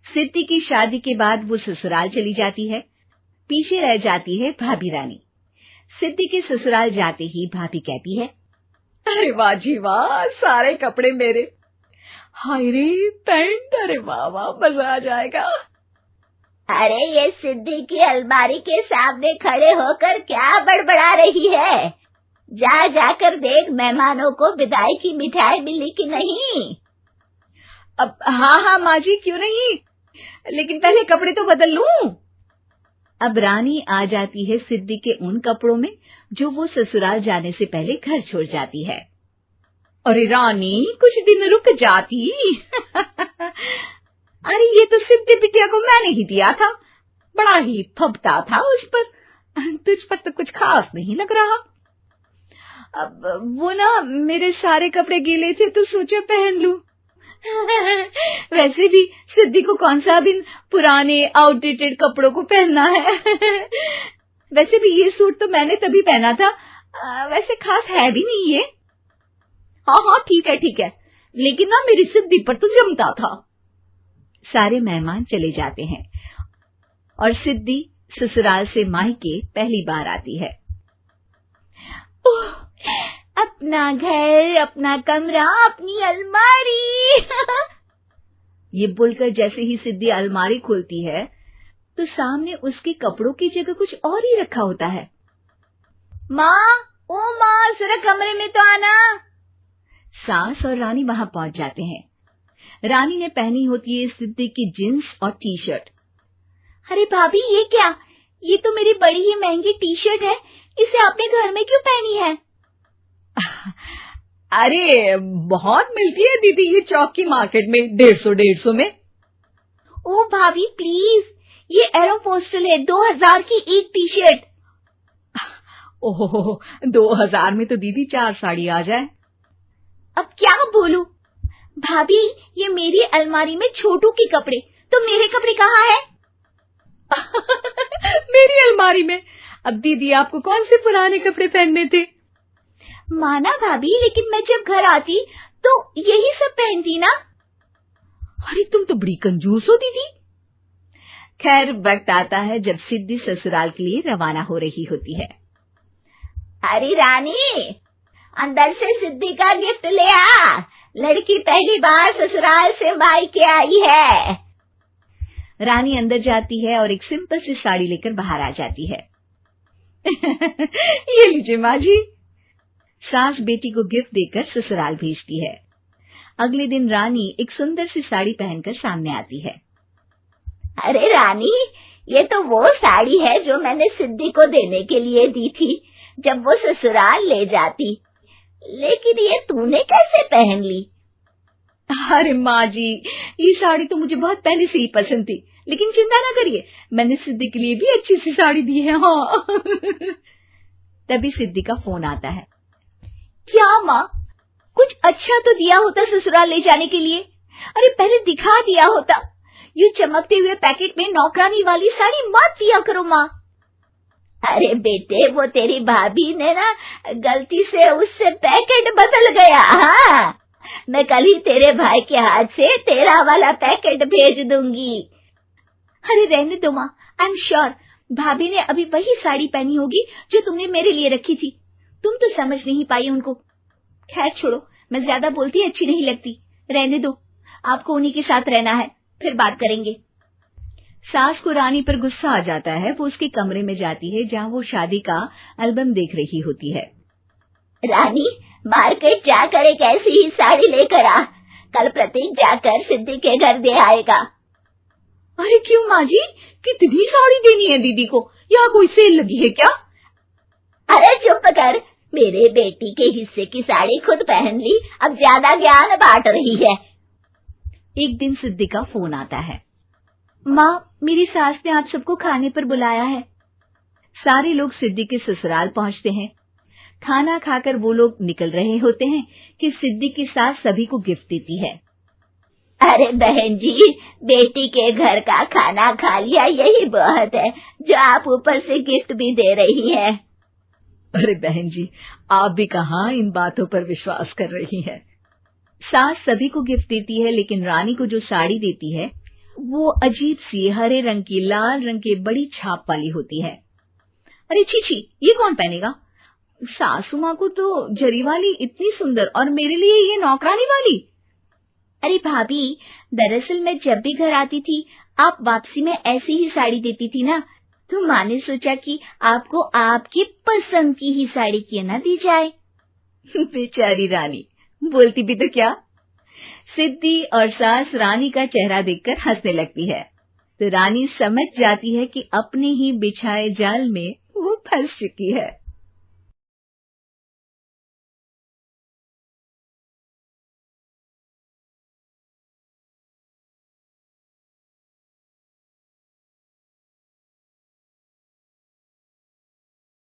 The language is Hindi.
सिद्धि की शादी के बाद वो ससुराल चली जाती है। पीछे रह जाती है भाभी रानी। सिद्धि के ससुराल जाते ही भाभी कहती है, अरे वाह जी वाह, सारे कपड़े मेरे। हाय रे पैंट, अरे वाह वाह, मजा आ जाएगा। अरे ये सिद्धि की अलमारी के सामने खड़े होकर क्या बड़बड़ा रही है? जाकर देख मेहमानों को विदाई की मिठाई मिली कि नहीं। अब हाँ माँ जी, क्यों नहीं, लेकिन पहले कपड़े तो बदल लूं। अब रानी आ जाती है सिद्धि के उन कपड़ों में जो वो ससुराल जाने से पहले घर छोड़ जाती है। अरे रानी, कुछ दिन रुक जाती। अरे ये तो सिद्धि बिटिया को मैंने ही दिया था, बड़ा ही फबता था उस पर, तुझ पर तो कुछ खास नहीं लग रहा। अब वो ना मेरे सारे कपड़े गीले थे तो सोचा पहन लूं। वैसे भी सिद्धि को कौन सा दिन पुराने आउटडेटेड कपड़ों को पहनना है। वैसे भी ये सूट तो मैंने तभी पहना था, वैसे खास है भी नहीं ये। हाँ ठीक है, लेकिन ना मेरी सिद्धि पर तो जमता था। सारे मेहमान चले जाते हैं और सिद्धि ससुराल से मायके पहली बार आती है। अपना घर, अपना कमरा, अपनी अलमारी। ये बोलकर जैसे ही सिद्धि अलमारी खोलती है तो सामने उसके कपड़ों की जगह कुछ और ही रखा होता है। माँ, जरा कमरे में तो आना। सास और रानी वहां पहुंच जाते हैं। रानी ने पहनी होती है सिद्धि की जींस और टी शर्ट। अरे भाभी, ये क्या? ये तो मेरी बड़ी ही महंगी टी शर्ट है, इसे आपने घर में क्यों पहनी है? अरे बहुत मिलती है दीदी ये चौक की मार्केट में, 150 में। ओ भाभी प्लीज, ये एरोपोस्टल है, 2000 की एक टी शर्ट। ओहो, 2000 में तो दीदी 4 साड़ी आ जाए। अब क्या बोलूं? भाभी, ये मेरी अलमारी में छोटू के कपड़े, तो मेरे कपड़े कहाँ हैं? मेरी अलमारी में? अब दीदी आपको कौन से पुराने कपड़े पहनने थे? माना भाभी, लेकिन मैं जब घर आती तो यही सब पहनती ना। अरे तुम तो बड़ी कंजूस हो दीदी। खैर, वक्त आता है जब सिद्धि ससुराल के लिए रवाना हो रही होती है। अरे रानी, अंदर से सिद्धि का गिफ्ट ले आ, लड़की पहली बार ससुराल से मायके आई है। रानी अंदर जाती है और एक सिंपल सी साड़ी लेकर बाहर आ जाती है। ये लीजिए माँ जी। सास बेटी को गिफ्ट देकर ससुराल भेजती है। अगले दिन रानी एक सुंदर सी साड़ी पहनकर सामने आती है। अरे रानी, ये तो वो साड़ी है जो मैंने सिद्धि को देने के लिए दी थी जब वो ससुराल ले जाती, लेकिन ये तूने कैसे पहन ली? अरे माँ जी, ये साड़ी तो मुझे बहुत पहले से ही पसंद थी, लेकिन चिंता ना करिए, मैंने सिद्धि के लिए भी अच्छी सी साड़ी दी है। हाँ। तभी सिद्धि का फोन आता है। क्या माँ, कुछ अच्छा तो दिया होता ससुराल ले जाने के लिए। अरे पहले दिखा दिया होता। ये चमकते हुए पैकेट में नौकरानी वाली साड़ी मत दिया करो माँ। अरे बेटे, वो तेरी भाभी ने ना गलती से उससे पैकेट बदल गया। हाँ, मैं कल ही तेरे भाई के हाथ से तेरा वाला पैकेट भेज दूंगी। अरे रहने दो माँ, आई एम श्योर भाभी ने अभी वही साड़ी पहनी होगी जो तुमने मेरे लिए रखी थी। तुम तो समझ नहीं पाई उनको। खैर छोड़ो, मैं ज्यादा बोलती अच्छी नहीं लगती, रहने दो, आपको उन्हीं के साथ रहना है, फिर बात करेंगे। सास को रानी पर गुस्सा आ जाता है। वो उसके कमरे में जाती है जहाँ वो शादी का एल्बम देख रही होती है। रानी, मार्केट जाकर एक ऐसी ही साड़ी लेकर आ, कल प्रतीक जाकर सिद्धि के घर दे आएगा। अरे क्यों माँ जी, कितनी साड़ी देनी है दीदी को? यहाँ कोई सेल लगी है क्या? अरे चुप कर, मेरे बेटी के हिस्से की साड़ी खुद पहन ली, अब ज्यादा ज्ञान बांट रही है। एक दिन सिद्धि का फोन आता है। माँ, मेरी सास ने आप सबको खाने पर बुलाया है। सारे लोग सिद्धि के ससुराल पहुँचते हैं। खाना खाकर वो लोग निकल रहे होते हैं कि सिद्धि की सास सभी को गिफ्ट देती है। अरे बहन जी, बेटी के घर का खाना खा लिया, यही बहुत है जो आप ऊपर से गिफ्ट भी दे रही है। अरे बहन जी, आप भी कहाँ इन बातों पर विश्वास कर रही हैं। सास सभी को गिफ्ट देती है, लेकिन रानी को जो साड़ी देती है वो अजीब सी हरे रंग की लाल रंग के बड़ी छाप वाली होती है। अरे छी, ये कौन पहनेगा? सासू माँ को तो जरी वाली इतनी सुंदर, और मेरे लिए ये नौकरानी वाली। अरे भाभी, दरअसल मैं जब भी घर आती थी आप वापसी में ऐसी ही साड़ी देती थी ना, तो माँ ने सोचा कि आपको आपकी पसंद की ही साड़ी क्यों ना दी जाए। बेचारी रानी, बोलती भी तो क्या। सिद्धि और सास रानी का चेहरा देखकर हंसने लगती है, तो रानी समझ जाती है कि अपने ही बिछाए जाल में वो फंस चुकी है।